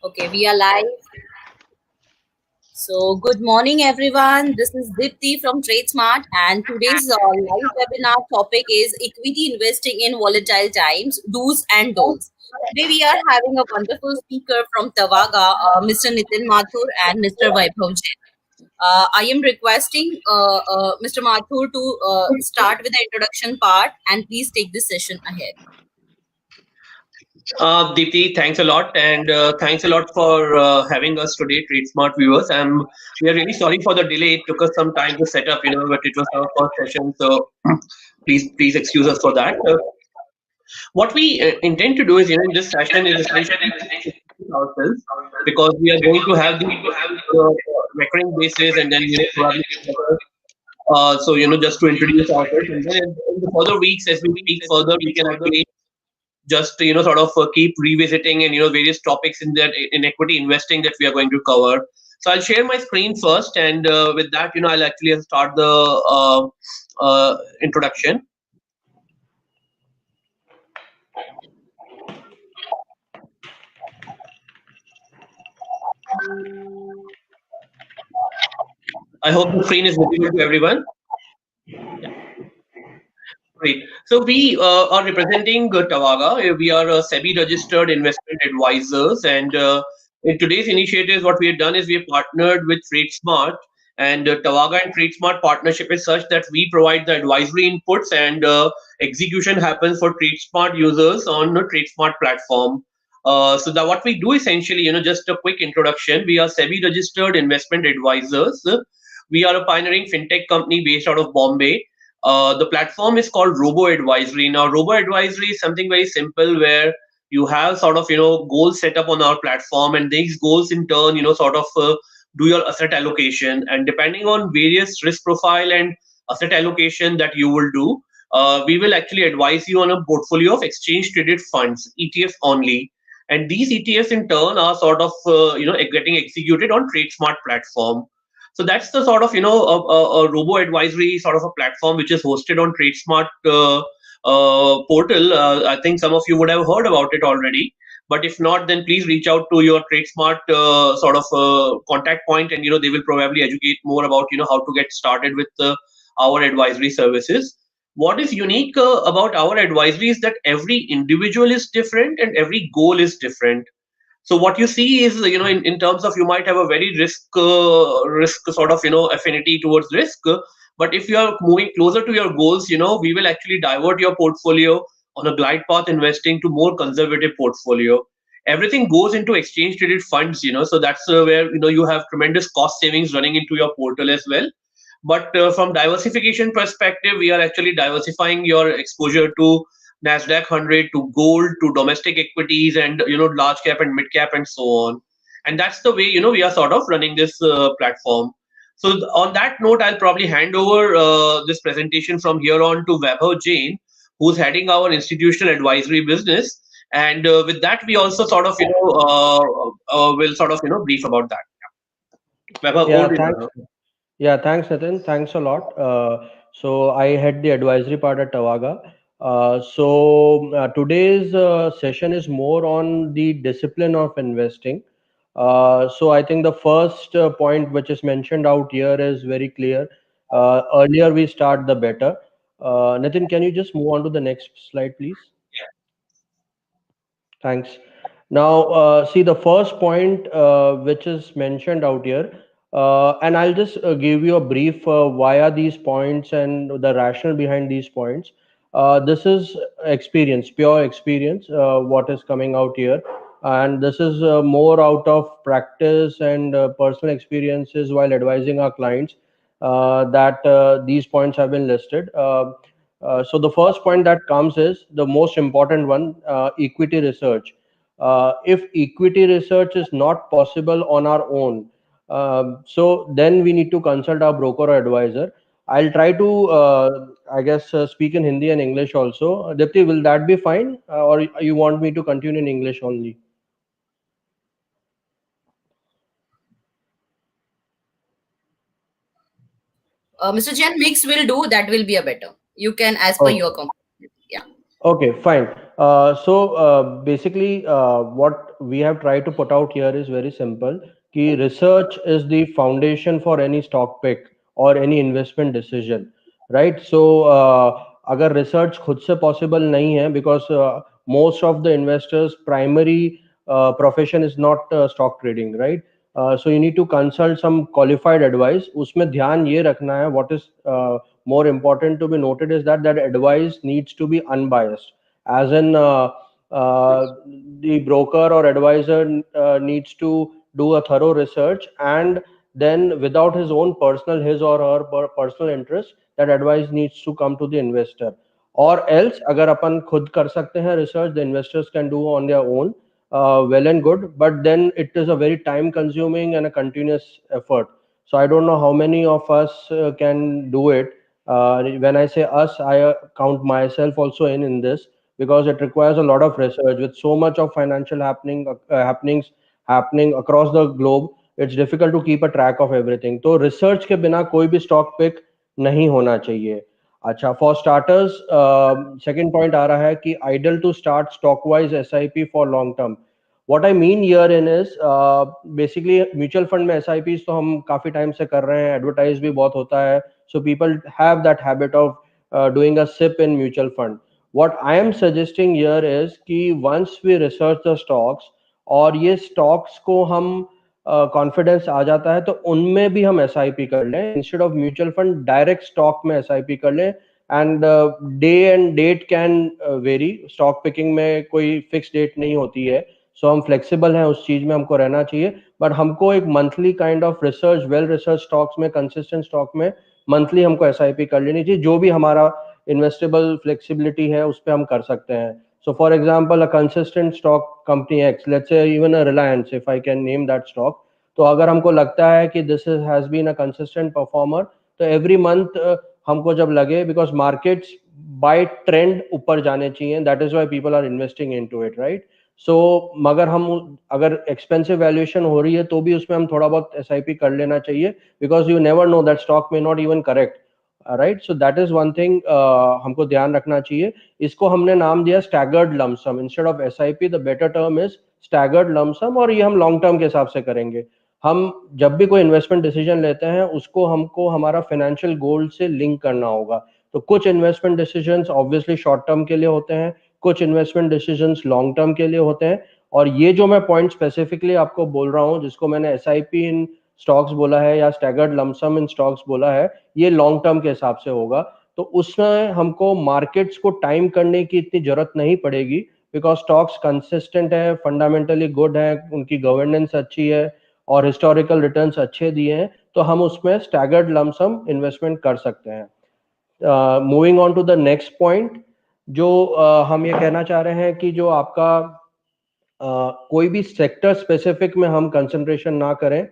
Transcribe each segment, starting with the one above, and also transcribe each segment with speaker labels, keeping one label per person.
Speaker 1: Okay, we are live. So, good morning, everyone. This is Dipti from TradeSmart, and today's live webinar topic is equity investing in volatile times, do's and don'ts. Today, we are having a wonderful speaker from Tavaga, Mr. Nitin Mathur and Mr. Vaibhav Jain. I am requesting Mr. Mathur to start with the introduction part, and please take this session ahead.
Speaker 2: Deepti, thanks a lot, and thanks a lot for having us today, Trade Smart viewers. We are really sorry for the delay. It took us some time to set up, but it was our first session, so please excuse us for that. What we intend to do is, in this session is essentially introduce ourselves because we are going to have the recurring basis, and then probably so just to introduce ourselves, and then in the further weeks as we speak further, we can actually just sort of keep revisiting and various topics in equity investing that we are going to cover. So I'll share my screen first, and with that I'll actually start the introduction. I hope the screen is visible to everyone. Yeah, great. So we are representing Tavaga. We are a SEBI registered investment advisors, and in today's initiatives, what we have done is we have partnered with TradeSmart, and Tavaga and TradeSmart partnership is such that we provide the advisory inputs, and execution happens for TradeSmart users on the TradeSmart platform. So that what we do essentially, just a quick introduction. We are SEBI registered investment advisors. We are a pioneering fintech company based out of Bombay. The platform is called Robo Advisory. Now, Robo Advisory is something very simple where you have sort of goals set up on our platform, and these goals in turn sort of do your asset allocation, and depending on various risk profile and asset allocation that you will do, we will actually advise you on a portfolio of exchange traded funds, ETFs only, and these ETFs in turn are sort of getting executed on TradeSmart platform. So that's the sort of a robo advisory sort of a platform which is hosted on TradeSmart portal. I think some of you would have heard about it already, but if not, then please reach out to your TradeSmart sort of contact point, and they will probably educate more about how to get started with our advisory services. What is unique about our advisory is that every individual is different and every goal is different. So what you see is, in terms of, you might have a very risk sort of, affinity towards risk. But if you are moving closer to your goals, we will actually divert your portfolio on a glide path investing to more conservative portfolio. Everything goes into exchange traded funds, so that's where, you have tremendous cost savings running into your portal as well. But from diversification perspective, we are actually diversifying your exposure to Nasdaq 100, to gold, to domestic equities, and large cap and mid cap and so on. And that's the way we are sort of running this platform. So on that note, I'll probably hand over this presentation from here on to Vaibhav Jain, who's heading our institutional advisory business. And with that, we also sort of will sort of brief about that. Vaibhav,
Speaker 3: Yeah,
Speaker 2: over to you,
Speaker 3: thanks.
Speaker 2: Vaibhav.
Speaker 3: Yeah, thanks, Nitin. Thanks a lot. So I had the advisory part at Tavaga. Today's session is more on the discipline of investing. So I think the first point which is mentioned out here is very clear. Earlier we start, the better. Nitin, can you just move on to the next slide, please? Thanks. Now, see the first point which is mentioned out here, and I'll just give you a brief why are these points and the rationale behind these points. This is experience, pure experience, what is coming out here, and this is more out of practice and personal experiences while advising our clients that these points have been listed. So the first point that comes is the most important one, equity research. If equity research is not possible on our own, so then we need to consult our broker or advisor. I'll try to, I guess, speak in Hindi and English also. Dipti, will that be fine, or you want me to continue in English only?
Speaker 1: Mr. Jain, mix will do. That will be a better. You can, as per
Speaker 3: Okay.
Speaker 1: your comfort. Yeah.
Speaker 3: Okay, fine. Basically, what we have tried to put out here is very simple. Ki research is the foundation for any stock pick or any investment decision, right? अगर research खुद से possible नहीं है, because most of the investors' primary profession is not stock trading, right? So you need to consult some qualified advice. उसमें ध्यान ये रखना है, what is more important to be noted is that that advice needs to be unbiased, as in the broker or advisor needs to do a thorough research, and then without his own personal, his or her personal interest, that advice needs to come to the investor. Or else अगर अपन खुद कर सकते हैं research, the investors can do on their own, well and good, but then it is a very time consuming and a continuous effort. So I don't know how many of us can do it. When I say us, I count myself also in this, because it requires a lot of research with so much of financial happenings happening across the globe. It's difficult to keep a track of everything. तो research के बिना कोई भी stock pick नहीं होना चाहिए. अच्छा, for starters, second point आ रहा है कि ideal to start stockwise SIP for long term. What I mean herein is basically mutual fund में SIPs तो हम काफी टाइम से कर रहे हैं, एडवर्टाइज भी बहुत होता है, so people have that habit of doing a sip in mutual fund. What I am suggesting here is कि once we research the stocks और ये stocks को हम कॉन्फिडेंस आ जाता है तो उनमें भी हम SIP कर लें, instead of mutual fund direct stock में SIP कर लें. And day and date can very, stock picking में कोई फिक्स डेट नहीं होती है, सो हम फ्लेक्सिबल हैं, उस चीज में हमको रहना चाहिए. बट हमको एक monthly kind of research, well research stocks में, कंसिस्टेंट स्टॉक में मंथली हमको SIP कर लेनी चाहिए. जो भी हमारा इन्वेस्टेबल फ्लेक्सिबिलिटी है उस पर हम कर सकते हैं. So for example, a consistent stock company X, let's say even a Reliance, if I can name that stock, तो अगर हमको लगता है कि this has been a consistent performer, तो every month हमको जब लगे, because markets by trend ऊपर जाने चाहिए, that is why people are investing into it, right? So मगर हम अगर expensive valuation हो रही है तो भी उसमें हम थोड़ा बहुत SIP कर लेना चाहिए, because you never know, that stock may not even correct, right? So that is one thing हमको ध्यान रखना चाहिए. इसको हमने नाम दिया staggered lump sum instead of SIP. The better term is staggered lump sum, और ये हम लॉन्ग टर्म के हिसाब से करेंगे. हम जब भी कोई इन्वेस्टमेंट डिसीजन लेते हैं उसको हमको हमारा फाइनेंशियल गोल से लिंक करना होगा. तो कुछ investment decisions obviously short term के लिए होते हैं, कुछ इन्वेस्टमेंट डिसीजंस लॉन्ग टर्म के लिए होते हैं. और ये जो मैं पॉइंट स्पेसिफिकली आपको बोल रहा हूँ, जिसको मैंने SIP इन स्टॉक्स बोला है या स्टैगर्ड लमसम इन स्टॉक्स बोला है, ये लॉन्ग टर्म के हिसाब से होगा. तो उसमें हमको मार्केट्स को टाइम करने की इतनी जरूरत नहीं पड़ेगी, बिकॉज स्टॉक्स कंसिस्टेंट है, फंडामेंटली गुड है, उनकी गवर्नेंस अच्छी है और हिस्टोरिकल रिटर्न्स अच्छे दिए हैं, तो हम उसमें स्टैगर्ड लमसम इन्वेस्टमेंट कर सकते हैं. Moving on to the next point, जो हम ये कहना चाह रहे हैं कि जो आपका कोई भी सेक्टर स्पेसिफिक में हम कंसंट्रेशन ना करें.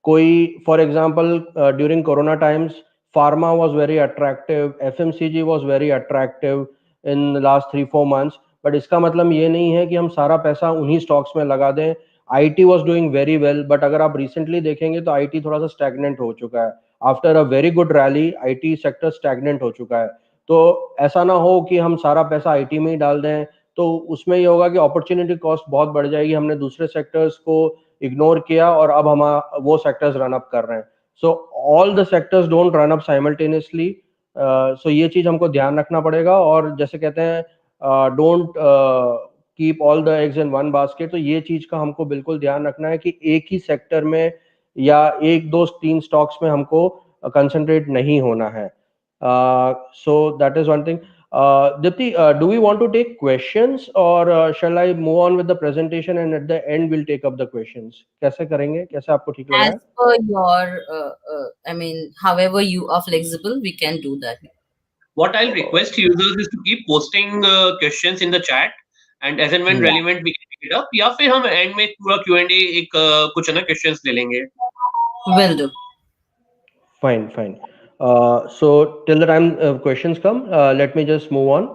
Speaker 3: कोई for example during corona times pharma was very attractive, FMCG was very attractive in the last 3-4 months, but इसका मतलब ये नहीं है कि हम सारा पैसा उन्हीं स्टॉक्स में लगा दें. IT was doing very well, but अगर आप रिसेंटली देखेंगे तो IT थोड़ा सा स्टैग्नेंट हो चुका है. After a very good rally IT sector stagnant हो चुका है. तो ऐसा ना हो कि हम सारा पैसा IT में ही डाल दें, तो उसमें ये होगा कि अपॉर्चुनिटी कॉस्ट बहुत बढ़ जाएगी. हमने दूसरे सेक्टर्स को इग्नोर किया और अब हम वो सेक्टर्स रन अप कर रहे हैं. So all the sectors don't run up simultaneously. So ये चीज हमको ध्यान रखना पड़ेगा. और जैसे कहते हैं don't keep all the eggs in one basket, तो ये चीज का हमको बिल्कुल ध्यान रखना है कि एक ही सेक्टर में या एक दो तीन स्टॉक्स में हमको कंसंट्रेट नहीं होना है. So that is one thing. Dipti, do we want to take questions, or shall I move on with the presentation and at the end we'll take up the questions? कैसे करेंगे, कैसे आपको ठीक लग रहा
Speaker 1: As
Speaker 3: है?
Speaker 1: per your, I mean, however you are flexible, we can do that.
Speaker 2: What I'll request users is to keep posting questions in the chat, and as and when
Speaker 3: Hmm.
Speaker 2: relevant we can pick it up. या फिर हम end में पूरा Q&A एक कुछ है ना questions ले लेंगे.
Speaker 1: Will do.
Speaker 3: Fine, fine. So till the time questions come, let me just move on.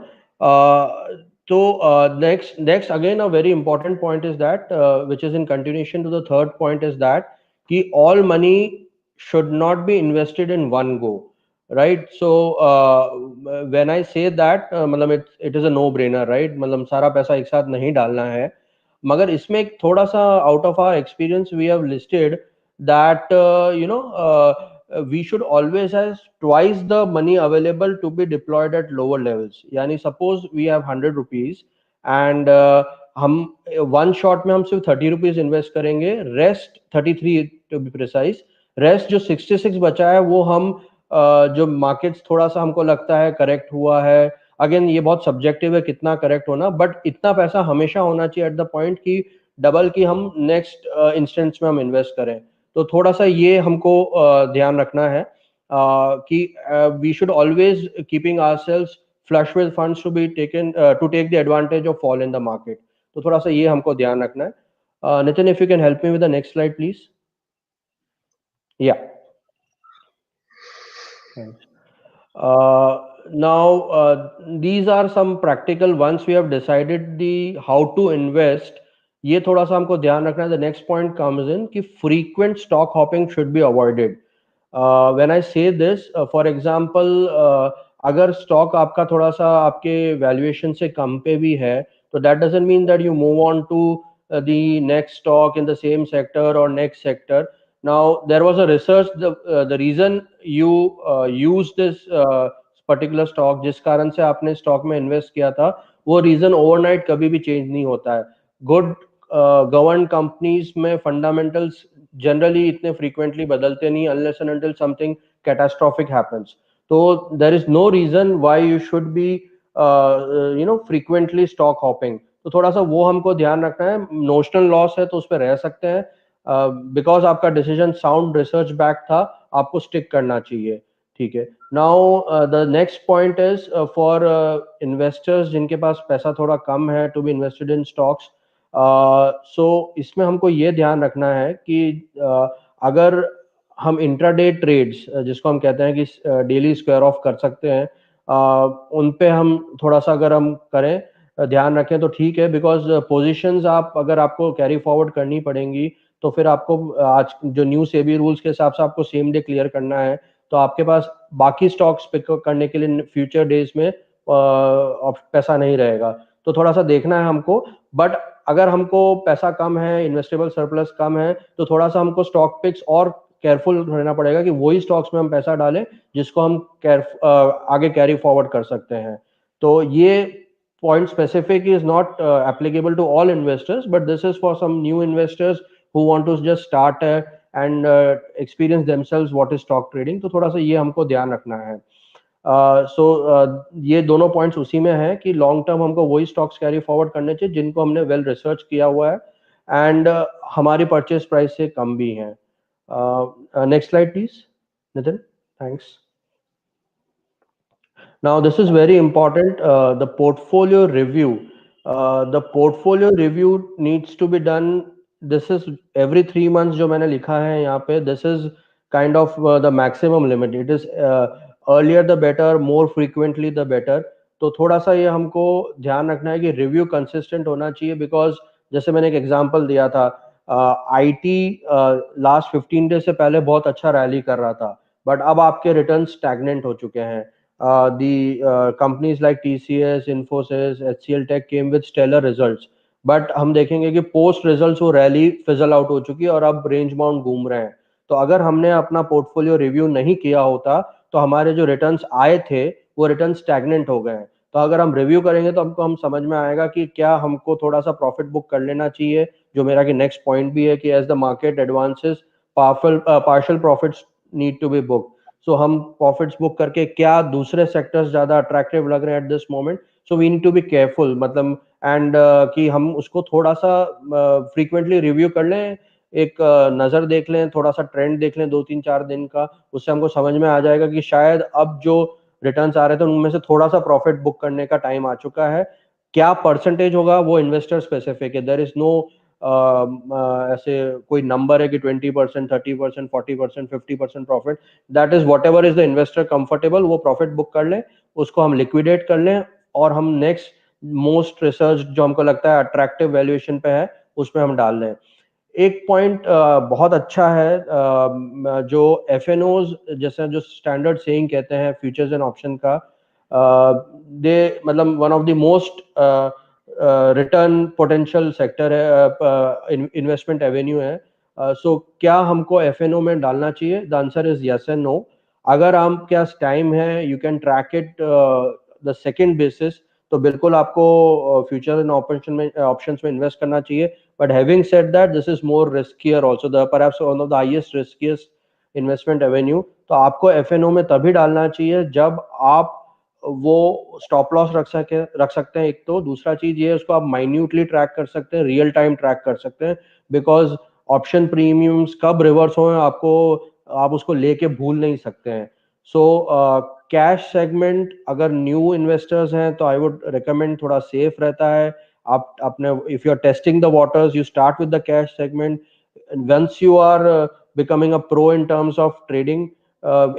Speaker 3: Next again, a very important point is that, which is in continuation to the third point, is that कि all money should not be invested in one go. right? So when I say that, मतलब it is a no brainer, right? मतलब सारा पैसा एक साथ नहीं डालना है, मगर इसमें एक थोड़ा सा out of our experience we have listed that we should always have twice the money available to be deployed at lower levels. यानी suppose we have 100 rupees and हम वन शॉट में हम सिर्फ 30 रुपीज इन्वेस्ट करेंगे, rest 33 to be precise, rest जो 66 बचा है वो हम जो मार्केट्स थोड़ा सा हमको लगता है करेक्ट हुआ है, अगेन ये बहुत सब्जेक्टिव है कितना करेक्ट होना, बट इतना पैसा हमेशा होना चाहिए एट द पॉइंट की डबल की हम नेक्स्ट इंस्टेंस में हम इन्वेस्ट करें। तो थोड़ा सा ये हमको ध्यान रखना है कि we should always keeping ourselves flush with funds to be taken to take the advantage of fall in the market. तो थोड़ा सा ये हमको ध्यान रखना है। Nitin, if you can help me with the next slide please. या Thanks. Now, these are some practical. Once we have decided the how to invest, ये थोड़ा सा हमको ध्यान रखना है। The next point comes in कि frequent stock hopping should be avoided. When I say this, for example, अगर stock आपका थोड़ा सा आपके valuation से कम पे भी है, तो that doesn't mean that you move on to the next stock in the same sector or next sector. Now, there was a research, the reason you use this particular stock, जिस कारण से आपने stock में invest किया था, वो reason overnight कभी भी चेंज नहीं होता है। गुड गवर्न कंपनीज में फंडामेंटल्स जनरली इतने फ्रीक्वेंटली बदलते नहीं unless and until something catastrophic happens. तो there is no reason why you should be frequently stock hopping. तो थोड़ा सा वो हमको ध्यान रखना है। नोशनल लॉस है तो उस पर रह सकते हैं, बिकॉज आपका डिसीजन साउंड रिसर्च बैक था, आपको स्टिक करना चाहिए। ठीक है। Now the next point is for investors जिनके पास पैसा थोड़ा कम है to be invested in stocks. So इसमें हमको ये ध्यान रखना है कि अगर हम इंट्राडे ट्रेड्स जिसको हम कहते हैं कि डेली स्क्वायर ऑफ कर सकते हैं, उन पे हम थोड़ा सा अगर हम करें, ध्यान रखें तो ठीक है। बिकॉज पोजीशंस आप अगर आपको कैरी फॉरवर्ड करनी पड़ेंगी तो फिर आपको आज जो न्यू सेबी रूल्स के हिसाब से आपको सेम डे क्लियर करना है, तो आपके पास बाकी स्टॉक्स पिक करने के लिए फ्यूचर डेज में पैसा नहीं रहेगा। तो थोड़ा सा देखना है हमको। बट अगर हमको पैसा कम है, इन्वेस्टेबल सरप्लस कम है, तो थोड़ा सा हमको स्टॉक पिक्स और केयरफुल रहना पड़ेगा कि वही स्टॉक्स में हम पैसा डालें जिसको हम आगे कैरी फॉरवर्ड कर सकते हैं। तो ये point specific is not applicable to all investors, but this is for some new investors who want to just start and experience themselves what is stock trading। तो थोड़ा सा ये हमको ध्यान रखना है। ये दोनों पॉइंट्स उसी में है कि लॉन्ग टर्म हमको वही स्टॉक्स कैरी फॉरवर्ड करने चाहिए जिनको हमने वेल रिसर्च किया हुआ है एंड हमारी परचेज प्राइस से कम भी हैं। Next slide please Nitin. Thanks. Now, this is very important. The portfolio review. The portfolio review needs to be done. This is every 3 months जो मैंने लिखा है यहाँ पे. This is kind of the maximum limit. It is earlier the better, more frequently the better. तो थोड़ा सा ये हमको ध्यान रखना है कि रिव्यू कंसिस्टेंट होना चाहिए। बिकॉज जैसे मैंने एक एग्जांपल दिया था, आईटी लास्ट 15 डेज से पहले बहुत अच्छा रैली कर रहा था, बट अब आपके रिटर्न स्टैग्नेंट हो चुके हैं। The companies like TCS, Infosys, HCL Tech came with stellar results, but हम देखेंगे कि पोस्ट रिजल्ट्स वो रैली फिजल आउट हो चुकी है और अब रेंज बाउंड घूम रहे हैं। तो अगर हमने अपना पोर्टफोलियो रिव्यू नहीं किया होता तो हमारे जो रिटर्न्स आए थे वो रिटर्न स्टैग्नेंट हो गए हैं। तो अगर हम रिव्यू करेंगे तो हमको हम समझ में आएगा कि क्या हमको थोड़ा सा प्रॉफिट बुक कर लेना चाहिए, जो मेरा कि नेक्स्ट पॉइंट भी है कि as the market advances partial profits need to be book. So हम प्रॉफिट्स बुक करके क्या दूसरे सेक्टर्स ज्यादा अट्रैक्टिव लग रहे हैं at this moment, so we need to be careful. मतलब एंड कि हम उसको थोड़ा सा फ्रीक्वेंटली रिव्यू कर लें, एक नजर देख लें, थोड़ा सा ट्रेंड देख लें 2-3-4 दिन का। उससे हमको समझ में आ जाएगा कि शायद अब जो रिटर्न्स आ रहे थे उनमें से थोड़ा सा प्रॉफिट बुक करने का टाइम आ चुका है। क्या परसेंटेज होगा वो इन्वेस्टर स्पेसिफिक है। देयर इज नो ऐसे कोई नंबर है कि 20%, 30%, 40%, 50% profit. That is what ever is the investor comfortable, वो प्रॉफिट बुक कर लें, उसको हम लिक्विडेट कर लें और हम नेक्स्ट मोस्ट रिसर्च जो हमको लगता है अट्रैक्टिव वैल्यूएशन पे है उसमें हम डाल लें। एक पॉइंट बहुत अच्छा है, जो एफएनओज जैसे जो स्टैंडर्ड सेइंग कहते हैं फ्यूचर्स एंड ऑप्शन का, दे मतलब one of the most return potential sector है, इन्वेस्टमेंट एवेन्यू है। सो क्या हमको एफएनओ में डालना चाहिए? The answer is yes and no. अगर आपके पास टाइम है, you can track it the second basis, तो बिल्कुल आपको फ्यूचर एंड ऑप्शंस में इन्वेस्ट करना चाहिए। But having said that, this is more riskier also. The perhaps one of the highest riskiest investment avenue. तो आपको एफएनओ में तभी डालना चाहिए जब आप वो स्टॉप लॉस रख सकते हैं। एक तो दूसरा चीज ये है, उसको आप माइन्यूटली ट्रैक कर सकते हैं, रियल टाइम ट्रैक कर सकते हैं, बिकॉज ऑप्शन प्रीमियम्स कब रिवर्स हो आपको, आप उसको लेके भूल नहीं सकते हैं। सो कैश सेगमेंट अगर न्यू इन्वेस्टर्स हैं तो आई वुड रिकमेंड, थोड़ा सेफ रहता है। आप अपने, if you are testing the waters, you start with the cash segment, and once you are becoming a pro in terms of trading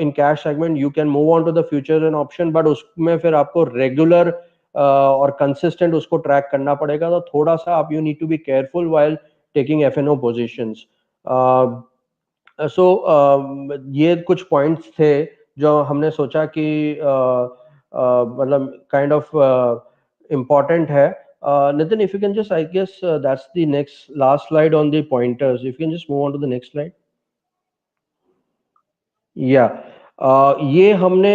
Speaker 3: in cash segment, you can move on to the future and option, but उसमें फिर आपको regular और consistent उसको track करना पड़ेगा। तो थोड़ा सा आप, you need to be careful while taking FNO positions. So ये कुछ पॉइंट्स थे जो हमने सोचा कि मतलब काइंड ऑफ इम्पॉर्टेंट है। Nitin, if you can just, I guess that's the next last slide on the pointers. If you can just move on to the next slide. या ये हमने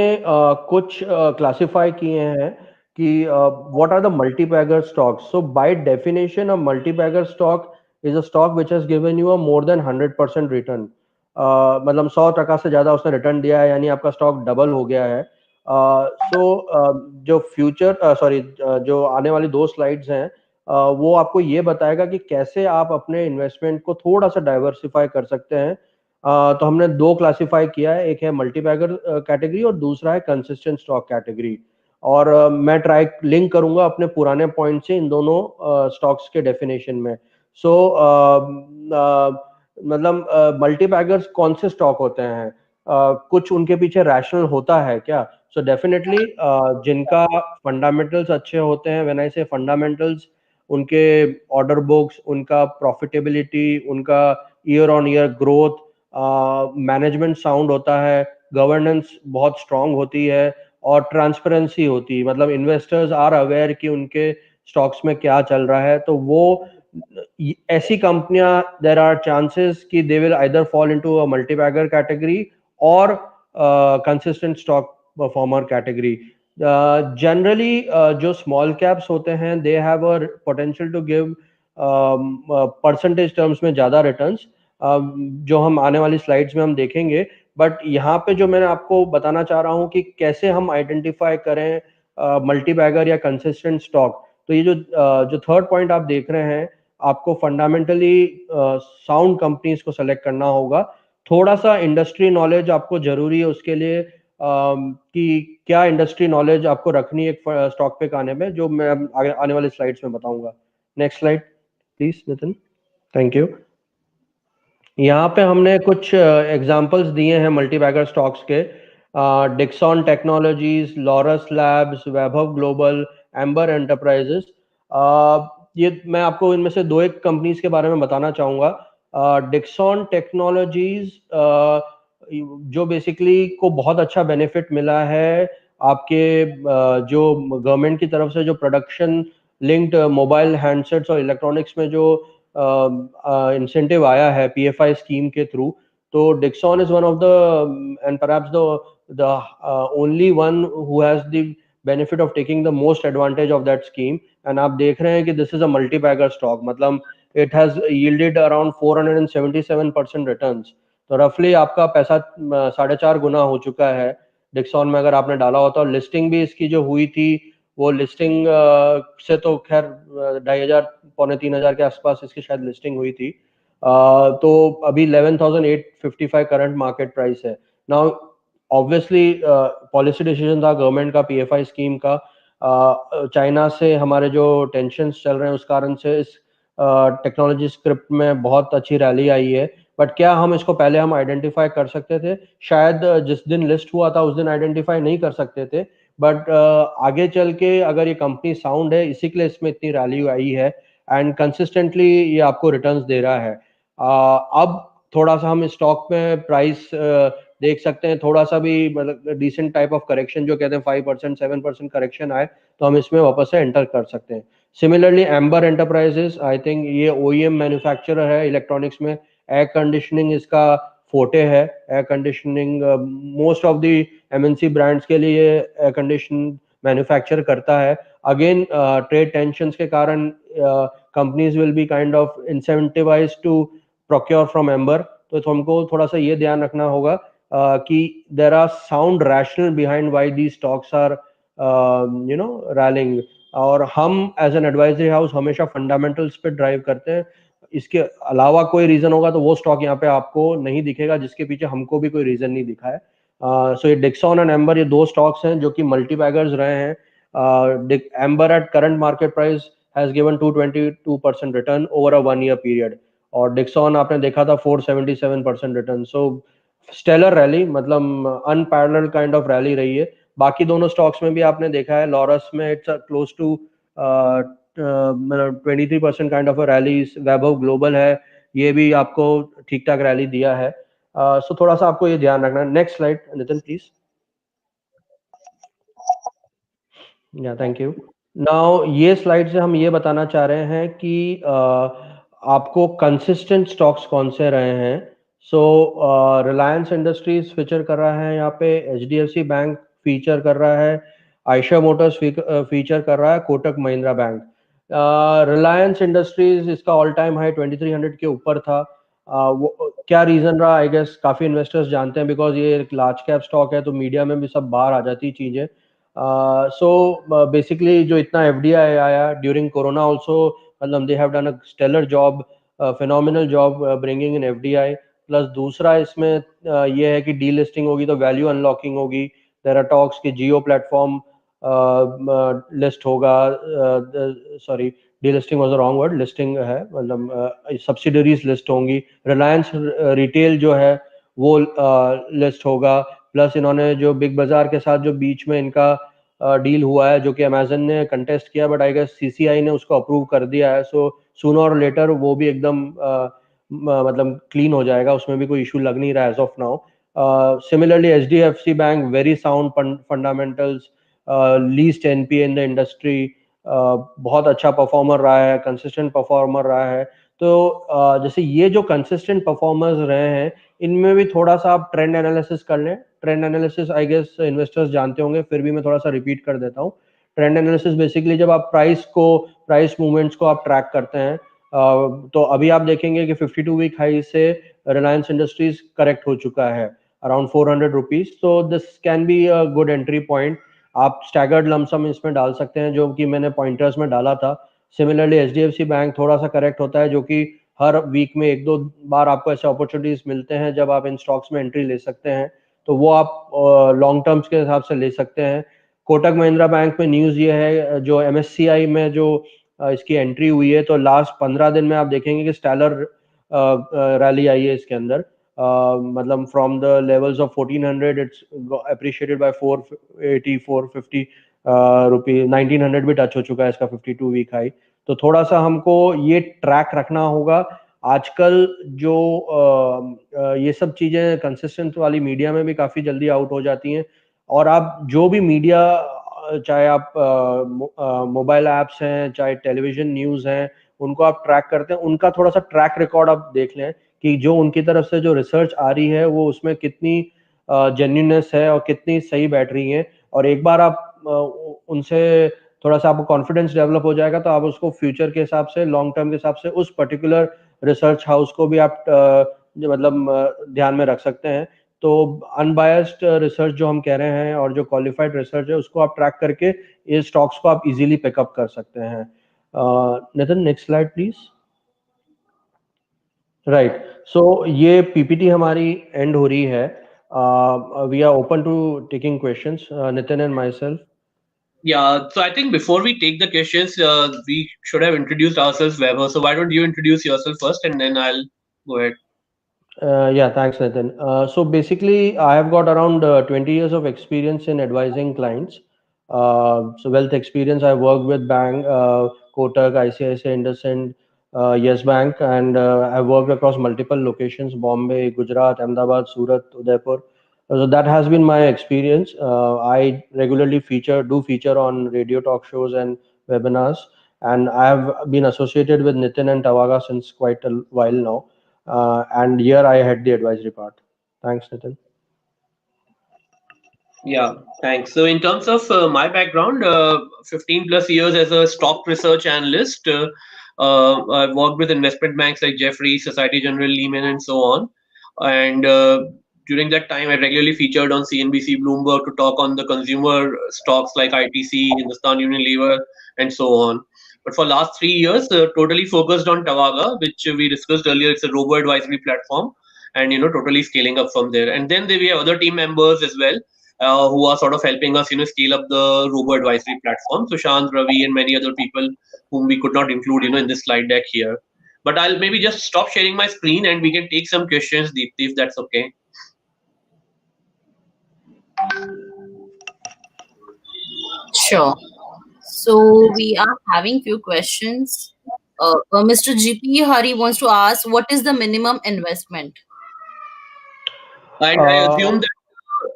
Speaker 3: कुछ क्लासिफाई किए हैं कि what are the multibagger stocks. So by definition a multibagger stock is a stock which has given you a more than 100% रिटर्न। मतलब 100% से ज्यादा उसने रिटर्न दिया है, यानी आपका स्टॉक डबल हो गया है। सो जो फ्यूचर सॉरी जो आने वाली दो स्लाइड्स हैं, वो आपको ये बताएगा कि कैसे आप अपने इन्वेस्टमेंट को थोड़ा सा डाइवर्सिफाई कर सकते हैं। तो हमने दो क्लासिफाई किया है, एक है मल्टीबैगर कैटेगरी और दूसरा है कंसिस्टेंट स्टॉक कैटेगरी। और मैं ट्राई लिंक करूंगा अपने पुराने पॉइंट से इन दोनों स्टॉक्स के डेफिनेशन में। सो मतलब मल्टीबैगर्स कौन से स्टॉक होते हैं, कुछ उनके पीछे रैशनल होता है क्या? सो डेफिनेटली जिनका फंडामेंटल्स अच्छे होते हैं, व्हेन आई से फंडामेंटल्स, उनके ऑर्डर बुक्स, उनका प्रॉफिटेबिलिटी, उनका year on year growth, management sound होता है, गवर्नेंस बहुत स्ट्रांग होती है और ट्रांसपेरेंसी होती है, मतलब इन्वेस्टर्स आर अवेयर कि उनके स्टॉक्स में क्या चल रहा है। तो वो ऐसी कंपनियां, देर आर चांसेस कि they will either fall into a multibagger category और consistent stock performer category. Generally जो स्मॉल कैप्स होते हैं, they have a potential to give percentage terms में ज्यादा रिटर्न्स, जो हम आने वाली स्लाइड्स में हम देखेंगे। बट यहाँ पे जो मैंने आपको बताना चाह रहा हूँ कि कैसे हम आइडेंटिफाई करें मल्टीबैगर या कंसिस्टेंट स्टॉक। तो ये जो थर्ड पॉइंट आप देख रहे हैं, आपको फंडामेंटली साउंड कंपनीज को सेलेक्ट करना होगा। थोड़ा सा इंडस्ट्री नॉलेज आपको जरूरी है उसके लिए, कि क्या इंडस्ट्री नॉलेज आपको रखनी है एक स्टॉक पिक आने में, जो मैं आने वाली स्लाइड्स में बताऊंगा। Next slide please Nitin, thank you. यहाँ पे हमने कुछ एग्जांपल्स दिए हैं मल्टीबैगर स्टॉक्स के, डिक्सॉन टेक्नोलॉजीज, लॉरस लैब्स, वैभव ग्लोबल, एम्बर एंटरप्राइजेस। ये मैं आपको इनमें से दो एक कंपनीज के बारे में बताना चाहूँगा। डिक्सॉन टेक्नोलॉजीज जो बेसिकली को बहुत अच्छा बेनिफिट मिला है आपके जो गवर्नमेंट की तरफ से जो प्रोडक्शन लिंक्ड मोबाइल हैंडसेट्स और इलेक्ट्रॉनिक्स में जो इंसेंटिव आया है पीएफआई स्कीम के थ्रू। तो Dixon is one of the and perhaps the only one who has the benefit of taking the most advantage of that scheme. And आप देख रहे हैं कि this is a multibagger stock, मतलब it has yielded around 477% returns. तो रफली आपका पैसा 4.5 गुना हो चुका है डिक्सॉन में, अगर आपने डाला होता। और लिस्टिंग भी इसकी जो हुई थी, वो लिस्टिंग से तो खैर 2,500 3,000 के आसपास इसकी शायद लिस्टिंग हुई थी। तो अभी 11,855 करंट मार्केट प्राइस है। नाउ ऑब्वियसली पॉलिसी डिसीजन था गवर्नमेंट का पीएफआई स्कीम का। चाइना से हमारे जो टेंशन चल रहे हैं उस कारण से इस टेक्नोलॉजी स्क्रिप्ट में बहुत अच्छी रैली आई है। बट क्या हम इसको पहले हम आइडेंटिफाई कर सकते थे? शायद जिस दिन लिस्ट हुआ था उस दिन आइडेंटिफाई नहीं कर सकते थे, बट आगे चल के अगर ये कंपनी साउंड है, इसी के लिए इसमें इतनी रैली आई है एंड कंसिस्टेंटली ये आपको रिटर्न्स दे रहा है। अब थोड़ा सा हम स्टॉक में प्राइस देख सकते हैं, थोड़ा सा भी मतलब डिसेंट टाइप ऑफ करेक्शन जो कहते हैं 5% 7% करेक्शन आए तो हम इसमें वापस से एंटर कर सकते हैं। Similarly amber enterprises, I think ये ओईएम मैन्युफैक्चरर है इलेक्ट्रॉनिक्स में, एयर कंडीशनिंग इसका फोटे है, air conditioning most of the MNC brands के लिए एयर कंडीशन मैन्युफैक्चर करता है। अगेन ट्रेड टेंशंस के कारण companies will be kind of incentivise to procure from Amber, तो हमको थोड़ा सा ये ध्यान रखना होगा कि there are sound rational behind why the stocks are rallying, और हम एज एन एडवाइजरी हाउस हमेशा फंडामेंटल्स पे ड्राइव करते हैं। इसके अलावा कोई रीजन होगा तो वो स्टॉक यहाँ पे आपको नहीं दिखेगा जिसके पीछे हमको भी कोई रीजन नहीं दिखा है। सो ये डिक्सॉन एंड एम्बर, ये दो स्टॉक्स हैं जो कि मल्टी बैगर्स रहे हैं। Amber at current market price has given 222% return over a 1 year period, और डिक्सॉन आपने देखा था 477% रिटर्न। सो स्टेलर रैली, मतलब अनपैरेलल्ड काइंड ऑफ रैली रही है। बाकी दोनों स्टॉक्स में भी आपने देखा है, लॉरस में इट्स क्लोज टू मतलब 23% kind of rally, Vaibhav global है ये भी आपको ठीक ठाक रैली दिया है। सो थोड़ा सा आपको ये ध्यान रखना है। Next slide Nitin please. या थैंक यू। नाउ ये स्लाइड से हम ये बताना चाह रहे हैं कि आपको कंसिस्टेंट स्टॉक्स कौन से रहे हैं। सो रिलायंस इंडस्ट्रीज फीचर कर रहा है यहाँ पे, एचडीएफसी बैंक फीचर कर रहा है, आयशा मोटर्स फीचर कर रहा है, कोटक महिंद्रा बैंक। रिलायंस इंडस्ट्रीज इसका ऑल टाइम हाई 2300 के ऊपर था। वो क्या रीजन रहा, आई गेस काफी इन्वेस्टर्स जानते हैं, बिकॉज ये एक लार्ज कैप स्टॉक है तो मीडिया में भी सब बाहर आ जाती चीजें। सो बेसिकली जो इतना एफडीआई आया ड्यूरिंग कोरोना ऑल्सो, मतलब they have done a stellar job, phenomenal job bringing in FDI. Plus दूसरा इसमें ये है कि डी लिस्टिंग होगी तो वैल्यू अनलॉकिंग होगी। देयर आर टॉक्स कि जियो प्लेटफॉर्म लिस्ट होगा, sorry delisting was a wrong word, listing है, मतलब सब्सिडरीज लिस्ट होंगी। रिलायंस रिटेल जो है वो लिस्ट होगा। प्लस इन्होंने जो बिग बाजार के साथ जो बीच में इनका डील हुआ है जो कि अमेजन ने कंटेस्ट किया, बट आई गेस सीसीआई ने उसको अप्रूव कर दिया है। सो सूनर और लेटर वो भी एकदम मतलब क्लीन हो जाएगा, उसमें भी कोई इशू लग नहीं रहा है as of now. Similarly H D F C bank, very sound fundamentals, least NPA in the industry, बहुत अच्छा परफॉर्मर रहा है, कंसिस्टेंट परफॉर्मर रहा है। तो जैसे ये जो कंसिस्टेंट परफॉर्मर्स रहे हैं इनमें भी थोड़ा सा आप ट्रेंड एनालिसिस कर लें। Trend analysis I guess investors जानते होंगे, फिर भी मैं थोड़ा सा रिपीट कर देता हूँ। ट्रेंड एनालिसिस बेसिकली जब आप प्राइस मूवमेंट्स को आप ट्रैक करते हैं, तो अभी आप देखेंगे कि 52 वीक हाई से रिलायंस इंडस्ट्रीज करेक्ट हो चुका है अराउंड 400 रुपीज। तो this can be a good entry point. आप स्टैगर्ड लमसम इसमें डाल सकते हैं जो कि मैंने पॉइंटर्स में डाला था। सिमिलरली एचडीएफसी बैंक थोड़ा सा करेक्ट होता है, जो कि हर वीक में एक दो बार आपको ऐसे अपॉर्चुनिटीज मिलते हैं जब आप इन स्टॉक्स में एंट्री ले सकते हैं, तो वो आप लॉन्ग टर्म्स के हिसाब से ले सकते हैं। कोटक महिंद्रा बैंक में न्यूज़ ये है, जो एमएससीआई में जो इसकी एंट्री हुई है, तो लास्ट 15 दिन में आप देखेंगे कि स्टैलर रैली आई है इसके अंदर। मतलब from the levels of 1400 it's appreciated by 480 450 rupees, 1900 भी टच हो चुका है इसका 52 वीक हाई। तो थोड़ा सा हमको ये ट्रैक रखना होगा। आजकल जो ये सब चीजें कंसिस्टेंट वाली मीडिया में भी काफी जल्दी आउट हो जाती हैं, और आप जो भी मीडिया, चाहे आप मोबाइल ऐप्स हैं चाहे टेलीविजन न्यूज़ हैं, उनको आप ट्रैक करते हैं, उनका थोड़ा सा ट्रैक रिकॉर्ड आप देख लें कि जो उनकी तरफ से जो रिसर्च आ रही है वो उसमें कितनी जेन्युइननेस है और कितनी सही बैठ रही है। और एक बार आप उनसे थोड़ा सा आपको कॉन्फिडेंस डेवलप हो जाएगा तो आप उसको फ्यूचर के हिसाब से, लॉन्ग टर्म के हिसाब से उस पर्टिकुलर रिसर्च हाउस को भी आप मतलब ध्यान में रख सकते हैं। तो अनबायस्ड रिसर्च जो हम कह रहे हैं और जो क्वालिफाइड रिसर्च है उसको आप ट्रैक करके ये स्टॉक्स को आप इजीली पिकअप कर सकते हैं। Nitin next slide please. Right, so ये पीपीटी हमारी एंड हो रही है। We are open to taking questions, Nitin and myself.
Speaker 2: Yeah, so I think before we take the questions, we should have introduced ourselves, Weber. So why don't you introduce yourself first, and then I'll go ahead.
Speaker 3: Yeah, thanks, Nathan. So basically, I have got around 20 years of experience in advising clients. So wealth experience, I worked with Bank, Kotak, ICICI, IndusInd, Yes Bank, and I've worked across multiple locations: Bombay, Gujarat, Ahmedabad, Surat, Udaipur. So that has been my experience. I regularly feature on radio talk shows and webinars, and I have been associated with Nitin and Tavaga since quite a while now. And here I head the advisory part. Thanks, Nitin.
Speaker 2: Yeah, thanks. So, in terms of my background, 15 plus years as a stock research analyst, I've worked with investment banks like Jefferies, Society General, Lehman, and so on. And during that time, I regularly featured on CNBC, Bloomberg to talk on the consumer stocks like ITC, Hindustan Unilever, and so on. But for last 3 years, totally focused on Tavaga, which we discussed earlier. It's a robo advisory platform, and totally scaling up from there. And then we have other team members as well who are sort of helping us, scale up the robo advisory platform. So Shant, Ravi, and many other people whom we could not include, in this slide deck here. But I'll maybe just stop sharing my screen and we can take some questions, Deepti, if that's okay.
Speaker 1: Sure. So we are having few questions. Mr. GP Hari wants to ask, what is the minimum investment?
Speaker 2: And I
Speaker 3: Uh,
Speaker 2: assume that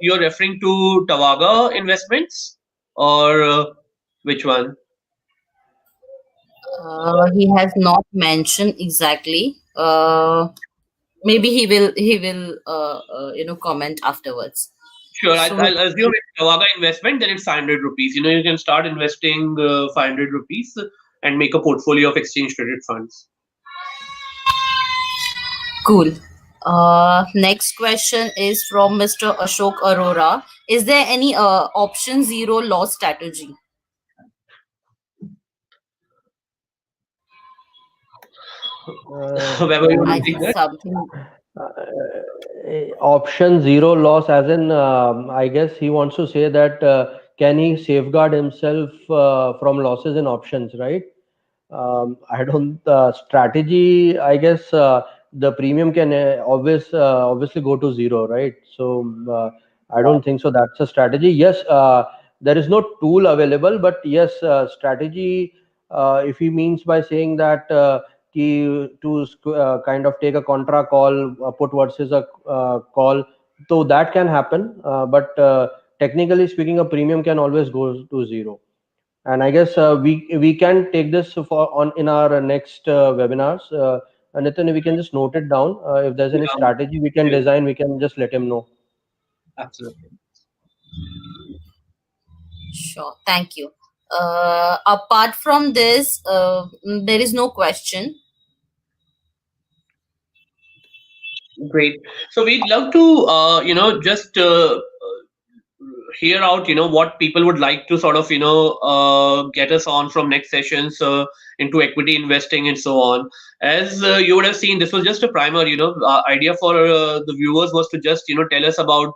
Speaker 2: you're referring to Tavaga investments or which one?
Speaker 1: He has not mentioned exactly. Maybe he will comment afterwards.
Speaker 2: Sure,
Speaker 1: So
Speaker 2: I'll assume it's Tavaga investment, then it's 500 rupees. You can start investing 500 rupees and make a portfolio of exchange traded funds.
Speaker 1: cool. Next question is from Mr. Ashok Arora. Is there any option zero loss strategy?
Speaker 2: Whether you want
Speaker 1: I
Speaker 2: to take
Speaker 1: think
Speaker 2: that?
Speaker 1: something.
Speaker 3: Option zero loss, as in, I guess he wants to say that can he safeguard himself from losses in options, right? I don't strategy. I guess the premium can obviously go to zero, right? So I don't think so. That's a strategy. Yes, there is no tool available, but yes, strategy. If he means by saying that kind of take a contra call, put versus a call, so that can happen. But technically speaking, a premium can always go to zero. And I guess we can take this for on in our next webinars. Nitin, we can just note it down. If there's any
Speaker 2: Yeah,
Speaker 3: strategy we can
Speaker 2: sure.
Speaker 3: design, we can just let him know.
Speaker 2: Absolutely.
Speaker 1: Sure. Thank you. Apart from this, there is no question.
Speaker 2: Great. So we'd love to, just hear out, what people would like to sort of, get us on from next sessions into equity investing and so on. As you would have seen, this was just a primer. Idea for the viewers was to just, tell us about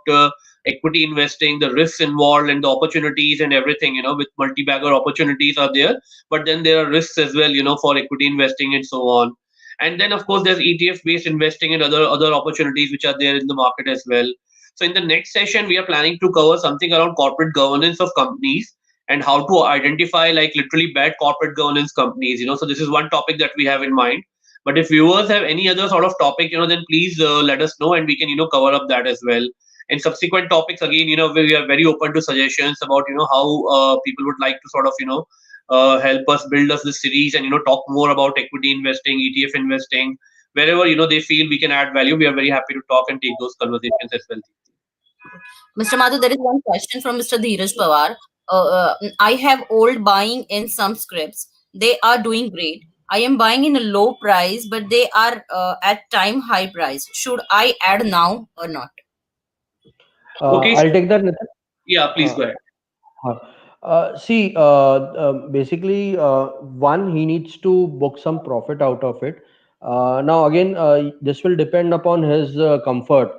Speaker 2: equity investing, the risks involved, and the opportunities and everything. With multi-bagger opportunities are there, but then there are risks as well. For equity investing and so on. And then, of course, there's ETF-based investing and other opportunities which are there in the market as well. So in the next session, we are planning to cover something around corporate governance of companies and how to identify like literally bad corporate governance companies. So this is one topic that we have in mind. But if viewers have any other sort of topic, then please let us know and we can, cover up that as well. And subsequent topics, again, we are very open to suggestions about, how people would like to sort of, help us build us this series and, talk more about equity investing, ETF investing, wherever, they feel we can add value. We are very happy to talk and take those conversations as well.
Speaker 1: Mr. Madhu, there is one question from Mr. Dheeraj Pawar. I have old buying in some scripts. They are doing great. I am buying in a low price, but they are at time high price. Should I add now or not?
Speaker 2: Okay,
Speaker 3: I'll take that, Nitin.
Speaker 2: yeah, please
Speaker 3: Uh,
Speaker 2: go ahead.
Speaker 3: See, basically, one, he needs to book some profit out of it. Now, again, this will depend upon his comfort.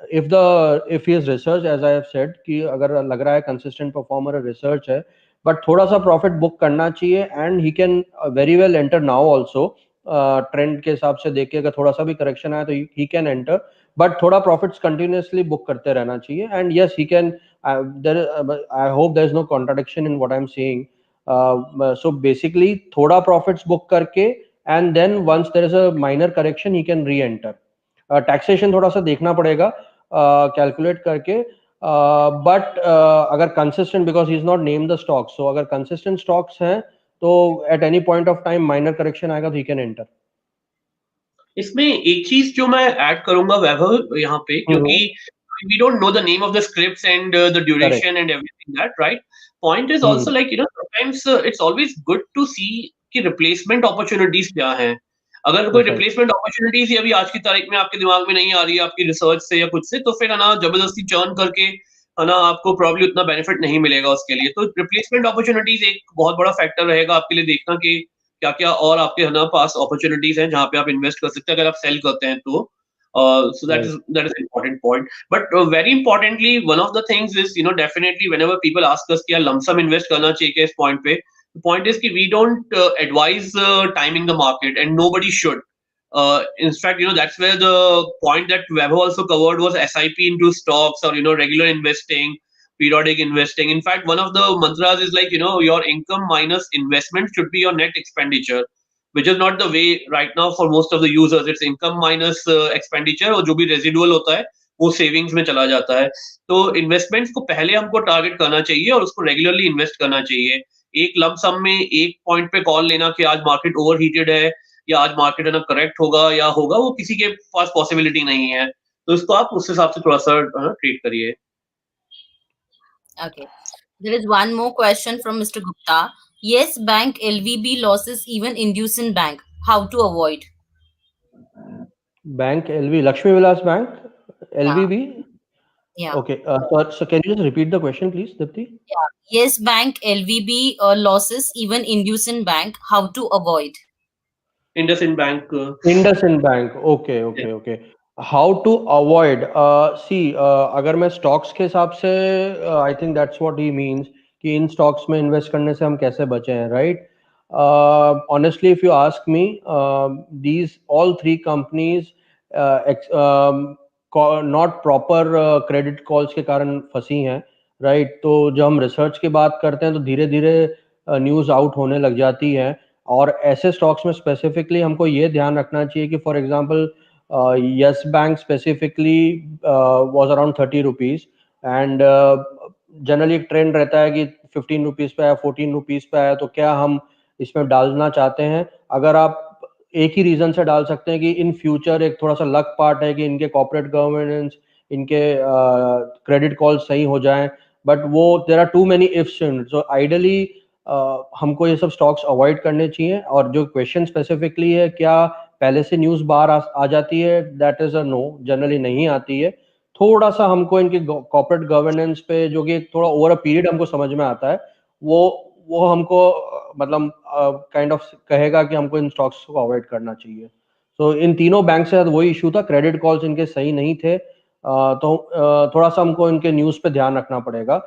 Speaker 3: If he has research, as I have said, कि अगर लग रहा है consistent performer research है, but थोड़ा सा profit book करना चाहिए, and he can very well enter now also. Trend के हिसाब से देख के अगर थोड़ा सा भी करेक्शन आया तो ही कैन एंटर, बट थोड़ा प्रॉफिट्स कंटिन्यूअसली बुक करते रहना चाहिए. And yes he can, I hope there is no contradiction in what I'm saying. So basically थोड़ा profits book करके and then once there is a minor correction he can re-enter. Taxation थोड़ा सा देखना पड़ेगा calculate करके, but अगर consistent, because he is not named the stocks, so अगर consistent stocks हैं तो at any point of time minor correction आएगा तो he can enter.
Speaker 2: इसमें एक चीज जो मैं ऐड करूंगा वैभव यहाँ पे, क्योंकि we don't know the name of the scripts and the duration and everything that, right? Point is also like, you know, sometimes it's always good to see कि replacement opportunities क्या हैं. अगर कोई replacement opportunities ही अभी आज की तारीख में आपके दिमाग में नहीं आ रही है आपकी रिसर्च से या कुछ से, तो फिर है ना जबरदस्ती चर्न करके है ना आपको प्रॉब्ली उतना बेनिफिट नहीं मिलेगा उसके लिए. तो रिप्लेसमेंट अपॉर्चुनिटीज एक बहुत बड़ा फैक्टर रहेगा आपके लिए देखना कि क्या क्या और आपके है ना पास अपॉर्चुनिटीज हैं जहाँ पे आप इन्वेस्ट कर सकते हैं अगर आप सेल करते हैं तो. So that is important point. But very importantly, one of the things is, you know, definitely whenever people ask us कि lump sum invest करना चाहिए क्या इस point पे, the point is कि we don't advise timing the market and nobody should. In fact, you know, that's where the point that Vaibhav also covered was SIP into stocks or, you know, regular investing, periodic investing. In fact, one of the mantras is like, you know, your income minus investment should be your net expenditure, which is not the way right now for most of the users. It's income minus expenditure और जो भी residual होता है वो savings में चला जाता है. तो investments को पहले हमको target करना चाहिए और उसको regularly invest करना चाहिए. एक lump sum में एक point पे call लेना कि आज market overheated है या आज market है ना correct होगा या होगा, वो किसी के पास possibility नहीं है. तो इसको आप उस हिसाब से थोड़ा सा treat करिए.
Speaker 1: Okay. There is one more question from Mr. Gupta. Yes Bank LVB losses even inducing bank. How to avoid?
Speaker 3: Bank LV, Lakshmi Vilas Bank, LVB?
Speaker 1: Yeah.
Speaker 3: Okay. So can you just repeat the question, please, Dipti?
Speaker 1: Yeah. Yes Bank LVB losses even inducing bank. How to avoid?
Speaker 2: IndusInd Bank.
Speaker 3: IndusInd Bank. Okay. How to avoid? See, अगर मैं stocks के हिसाब से, I think that's what he means कि इन stocks में invest करने से हम कैसे बचे हैं, right? Honestly, if you ask me, these all three companies not proper credit calls के कारण फंसी हैं, right? तो जब हम research की बात करते हैं तो धीरे धीरे न्यूज़ आउट होने लग जाती है, और ऐसे स्टॉक्स में स्पेसिफिकली हमको ये ध्यान रखना चाहिए कि for example yes bank specifically was around 30 rupees and generally एक ट्रेंड रहता है कि 15 रुपीज़ पे आया, 14 रुपीज़ पे आया, तो क्या हम इसमें डालना चाहते हैं? अगर आप एक ही रीज़न से डाल सकते हैं कि इन फ्यूचर एक थोड़ा सा लक पार्ट है कि इनके कॉर्पोरेट गवर्नेंस, इनके क्रेडिट कॉल सही हो जाएं, बट वो there are too many ifs, so ideally हमको ये सब स्टॉक्स अवॉइड करने चाहिए. और जो क्वेश्चन स्पेसिफिकली है क्या पहले से न्यूज़ बाहर आ जाती है, that is a no, generally नहीं आती है. थोड़ा सा हमको इनके कॉर्पोरेट गवर्नेंस पे, जो कि थोड़ा ओवर अ पीरियड हमको समझ में आता है, वो हमको मतलब काइंड ऑफ कहेगा कि हमको इन स्टॉक्स को अवॉइड करना चाहिए. तो इन तीनों बैंक से वही इशू था, क्रेडिट कॉल्स इनके सही नहीं थे, तो थोड़ा सा हमको इनके न्यूज़ पे ध्यान रखना पड़ेगा.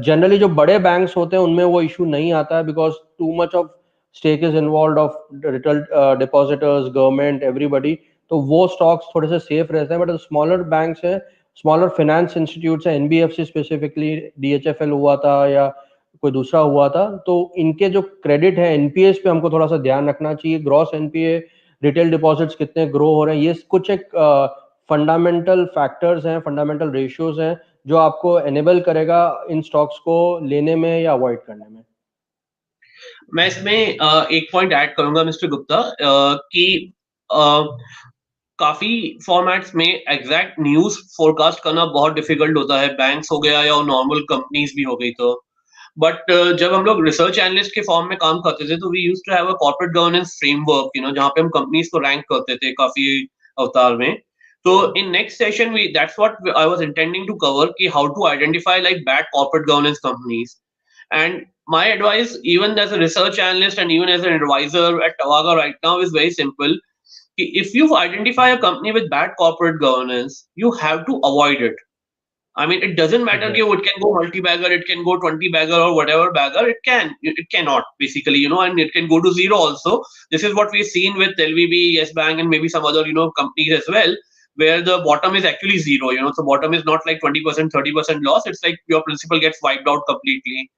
Speaker 3: जनरली जो बड़े बैंक्स होते हैं उनमें वो इशू नहीं आता है, because too much of stake is involve of retail depositors, government, everybody, तो वो स्टॉक्स थोड़े से सेफ रहते हैं. बट स्मॉलर बैंक्स है, स्मॉलर फाइनेंस इंस्टीट्यूट्स है, एनबीएफसी स्पेसिफिकली, डीएचएफएल हुआ था या कोई दूसरा हुआ था, तो इनके जो क्रेडिट है एनपीएस पे हमको थोड़ा सा ध्यान रखना चाहिए. ग्रॉस एनपीए, रिटेल डिपॉजिट्स कितने ग्रो हो रहे हैं, ये कुछ एक फंडामेंटल फैक्टर्स हैं, फंडामेंटल रेशियोज हैं जो आपको एनेबल करेगा इन स्टॉक्स को लेने में या अवॉइड करने में.
Speaker 2: मैं इसमें एक पॉइंट ऐड करूंगा मिस्टर गुप्ता कि काफी फॉर्मेट्स में एग्जैक्ट न्यूज फोरकास्ट करना बहुत डिफिकल्ट होता है, बैंक्स हो गया या नॉर्मल कंपनीज भी हो गई. तो बट जब हम लोग रिसर्च एनालिस्ट के फॉर्म में काम करते थे तो we used to have a corporate governance framework, you know, जहाँ पे हम कंपनीज को रैंक करते थे काफी अवतार में. तो in next session we that's what I was intending to cover कि how to identify like bad corporate governance companies. And my advice, even as a research analyst and even as an advisor at Tavaga right now, is very simple. If you identify a company with bad corporate governance, you have to avoid it. I mean, it doesn't matter if it can go multi-bagger, it can go 20-bagger or whatever bagger, it cannot, basically, you know, and it can go to zero also. This is what we've seen with LVB, Yes Bank, and maybe some other, you know, companies as well, where the bottom is actually zero, you know, so bottom is not like 20%, 30% loss, it's like your principal gets wiped out completely.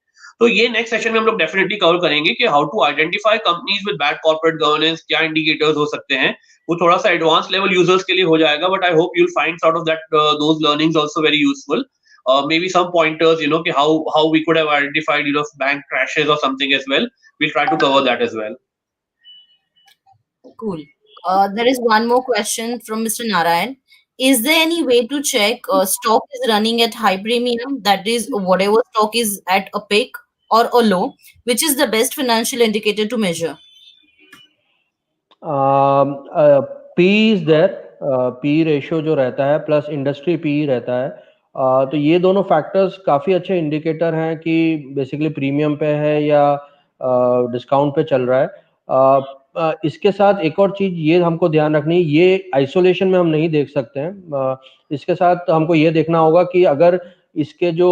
Speaker 2: तो ये next session में हम लोग definitely cover करेंगे कि how to identify companies with bad corporate governance, क्या indicators हो सकते हैं। वो थोड़ा सा एडवांस लेवल यूजर्स के लिए हो जाएगा, but I hope you'll find out of that those learnings also very useful. Maybe some pointers, कि how we could have identified, bank crashes or something as well. We'll try to cover that as well.
Speaker 1: Cool. There is one more question from Mr. Narayan. Is there any way to check stock is running at high premium? That is, whatever stock is at a peak or a low, which is the best financial indicator to measure?
Speaker 3: P is there, P ratio जो रहता है plus industry P रहता है, तो ये दोनों factors काफ़ी अच्छे इंडिकेटर हैं कि बेसिकली प्रीमियम पे है या डिस्काउंट पे चल रहा है. इसके साथ एक और चीज़ ये हमको ध्यान रखनी है, ये आइसोलेशन में हम नहीं देख सकते हैं. इसके साथ हमको ये देखना होगा कि अगर इसके जो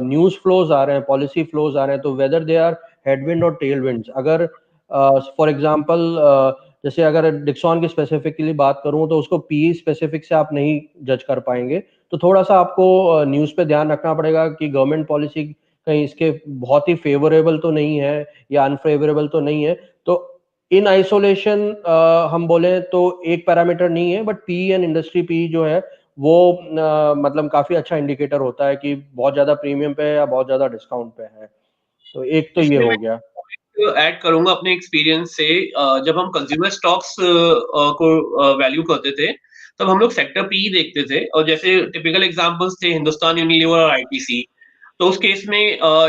Speaker 3: न्यूज़ फ्लोज आ रहे हैं, पॉलिसी फ्लोज आ रहे हैं, तो वेदर दे आर हेडविंड और टेलविंड्स. अगर फॉर एग्जांपल जैसे अगर डिक्सॉन की स्पेसिफिकली बात करूं तो उसको पी स्पेसिफिक से आप नहीं जज कर पाएंगे, तो थोड़ा सा आपको न्यूज़ पे ध्यान रखना पड़ेगा कि गवर्नमेंट पॉलिसी कहीं इसके बहुत ही फेवरेबल तो नहीं है या अनफेवरेबल तो नहीं है. तो इन आइसोलेशन हम बोले तो एक पैरामीटर नहीं है, but P and industry P जो है वो मतलब काफ़ी अच्छा इंडिकेटर होता है कि बहुत ज़्यादा प्रीमियम पे है या बहुत ज़्यादा डिस्काउंट पे है. तो एक तो ये
Speaker 2: इसमें
Speaker 3: हो
Speaker 2: मैं
Speaker 3: गया.
Speaker 2: ऐड करूंगा अपने एक्सपीरियंस से. जब हम कंज्यूमर स्टॉक्स को वैल्यू करते थे, तब हम लोग सेक्टर पी देखते थे, और जैसे टिपिकल एग्जांपल्स थे हिंदुस्तान यूनिलीवर और आईटीसी. तो उस केस में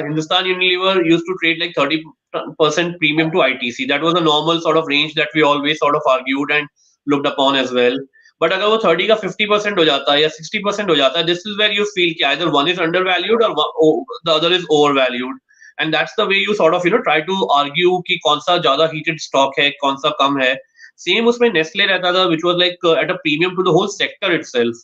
Speaker 2: Hindustan Unilever used to trade like 30% premium to ITC. That was a normal sort of range that we always sort of argued and looked upon as well. But अगर वो 30 का 50% हो जाता है या 60% हो जाता है, this is where you feel कि either one is undervalued or the other is overvalued. And that's the way you sort of try to argue कि कौन सा ज्यादा heated stock है, कौन सा कम है. सेम उसमें नेस्ले रहता था, which was like at a premium to the whole sector itself.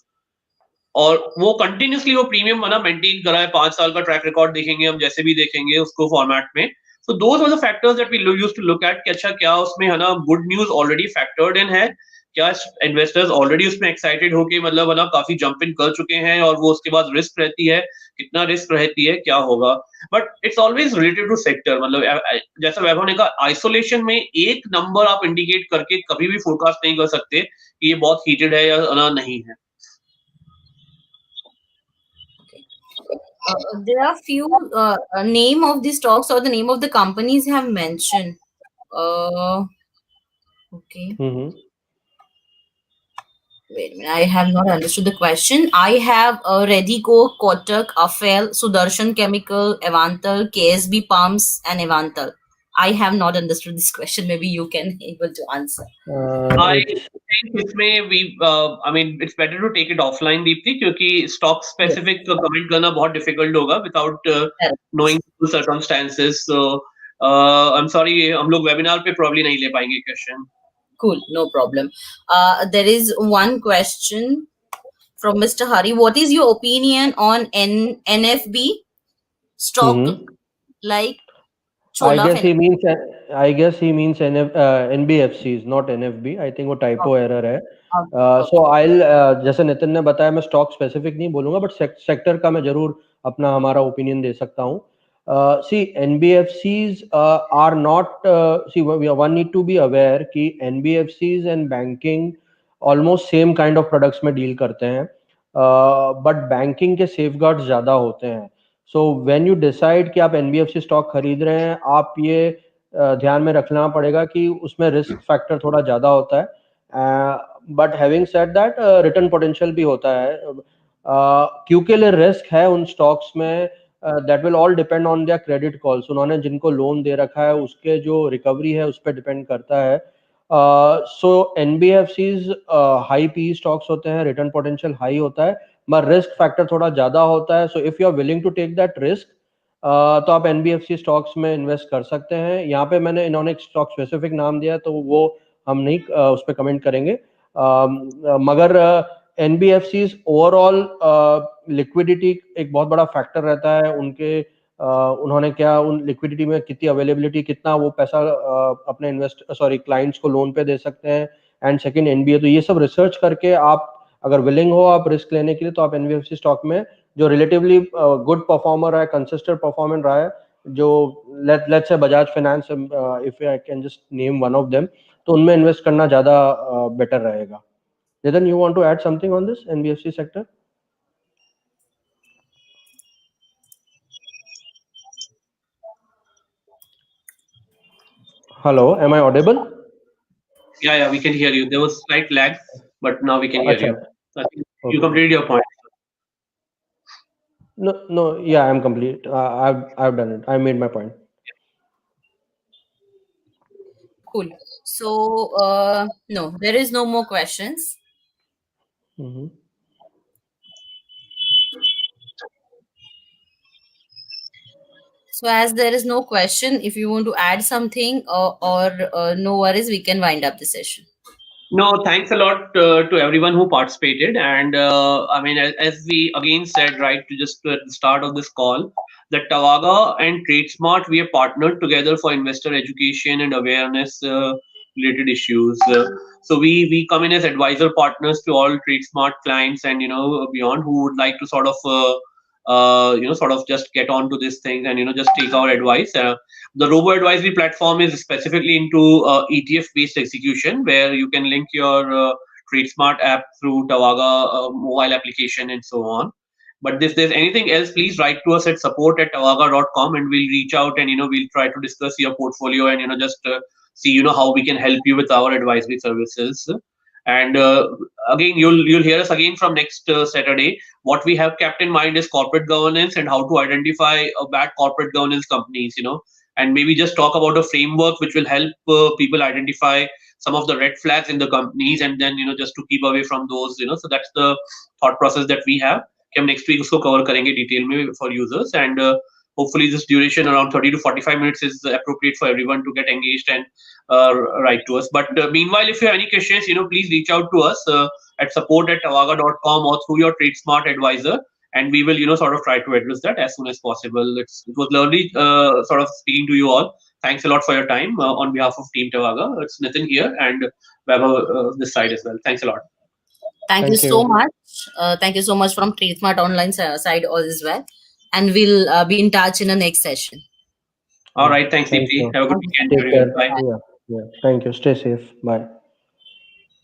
Speaker 2: और वो कंटिन्यूसली वो प्रीमियम बना मेंटेन करा है. 5 साल का ट्रैक रिकॉर्ड देखेंगे हम, जैसे भी देखेंगे उसको फॉर्मेट में. So those are the factors that we used to look at कि अच्छा क्या उसमें है ना good news already factored in है, क्या इन्वेस्टर्स ऑलरेडी उसमें एक्साइटेड होके मतलब है ना काफी जंप इन कर चुके हैं, और वो उसके बाद रिस्क रहती है, कितना रिस्क रहती है, क्या होगा. But it's always related to sector. मतलब जैसा वैभव ने कहा, आइसोलेशन में एक नंबर आप इंडिकेट करके कभी भी फोरकास्ट नहीं कर सकते कि ये बहुत हीटेड है या नहीं है.
Speaker 1: There are few name of the stocks or the name of the companies have mentioned. Okay. Wait a minute, I have not understood the question. I have Redico, Kotak, Afel, Sudarshan Chemical, Avantal, KSB Pumps, and Avantal. I have not understood this question. Maybe you can able to answer.
Speaker 2: I think इसमें we I mean it's better to take it offline, Deepti, क्योंकि stock specific comment करना बहुत difficult होगा without knowing the circumstances. So I'm sorry, हम लोग webinar पे probably नहीं ले पाएंगे question.
Speaker 1: Cool, no problem. There is one question from Mr. Hari. What is your opinion on NFB stock like Chola?
Speaker 3: I guess he means NBFCs, not NFB. I think वो typo error है. So I'll जैसे नितिन ने बताया, मैं stock specific नहीं बोलूँगा, but sector का मैं जरूर अपना हमारा opinion दे सकता हूँ. See, NBFCs are not see, one need to be aware कि NBFCs and banking almost same kind of products में deal करते हैं, but banking के safeguards ज़्यादा होते हैं. सो व्हेन यू डिसाइड कि आप एनबीएफसी स्टॉक खरीद रहे हैं, आप ये ध्यान में रखना पड़ेगा कि उसमें रिस्क फैक्टर थोड़ा ज़्यादा होता है, but having said that return potential भी होता है. क्योंकि लिए रिस्क है उन स्टॉक्स में, that will all depend on their credit calls. उन्होंने जिनको लोन दे रखा है उसके जो रिकवरी है उस पर डिपेंड करता है. सो एनबीएफसीज हाई पी स्टॉक्स होते हैं, रिटर्न पोटेंशियल हाई होता है, मगर रिस्क फैक्टर थोड़ा ज़्यादा होता है. So if you are willing to take that risk, तो आप एनबीएफसी स्टॉक्स में इन्वेस्ट कर सकते हैं. यहाँ पे मैंने इन्होंने एक स्टॉक स्पेसिफिक नाम दिया, तो वो हम नहीं उस पर कमेंट करेंगे. मगर एनबीएफसीज ओवरऑल लिक्विडिटी एक बहुत बड़ा फैक्टर रहता है उनके. उन्होंने क्या उन लिक्विडिटी में कितनी अवेलेबिलिटी, कितना वो पैसा अपने क्लाइंट्स को लोन पे दे सकते हैं, एंड सेकंड एनबीए. तो ये सब रिसर्च करके आप अगर विलिंग हो आप रिस्क लेने के लिए, तो आप एनबीएफसी स्टॉक में जो रिलेटिवली गुड परफॉर्मर है, कंसिस्टेंट परफॉर्मेंस रहा है, जो let's say Bajaj Finance, if I can just name one of them, तो उनमें इन्वेस्ट करना ज़्यादा बेटर रहेगा. Nitin, you want to add something on this NBFC sector? Hello, am I audible?
Speaker 2: Yeah, we can hear you. There was slight lag, but now we can hear
Speaker 3: Acha.
Speaker 2: you. I think you
Speaker 3: Okay.
Speaker 2: completed your point.
Speaker 3: No, yeah, I'm complete. I've done it. I made my point.
Speaker 1: Cool. So, no, there is no more questions.
Speaker 3: Mhm.
Speaker 1: So, as there is no question, if you want to add something or no worries, we can wind up the session.
Speaker 2: No, thanks a lot to everyone who participated. And I mean, as we again said, right, to just at the start of this call, that Tavaga and TradeSmart, we have partnered together for investor education and awareness related issues. So we come in as advisor partners to all TradeSmart clients and, beyond who would like to sort of, sort of just get onto this thing and, just take our advice. The robo advisory platform is specifically into ETF based execution, where you can link your TradeSmart app through Tavaga mobile application and so on. But if there's anything else, please write to us at support@tavaga.com and we'll reach out and we'll try to discuss your portfolio and just see how we can help you with our advisory services. And again, you'll hear us again from next Saturday. What we have kept in mind is corporate governance and how to identify bad corporate governance companies. And maybe just talk about a framework which will help people identify some of the red flags in the companies, and then just to keep away from those. So that's the thought process that we have. कि हम next week उसको cover करेंगे detail में for users, and hopefully this duration around 30 to 45 minutes is appropriate for everyone to get engaged and write to us. But meanwhile, if you have any questions, please reach out to us at support@tavaga.com or through your TradeSmart advisor, and we will sort of try to address that as soon as possible. It was lovely sort of speaking to you all. Thanks a lot for your time on behalf of Team Tavaga. It's Nitin here and Vaibhav this side as well. Thanks a lot.
Speaker 1: Thank you so much. Thank you so much from TradeSmart Online side as well. And we'll be in touch in the next session.
Speaker 2: All right. Thanks, Deepti. Have a good weekend.
Speaker 3: Take care.
Speaker 2: Bye.
Speaker 3: Yeah. Thank you. Stay safe. Bye.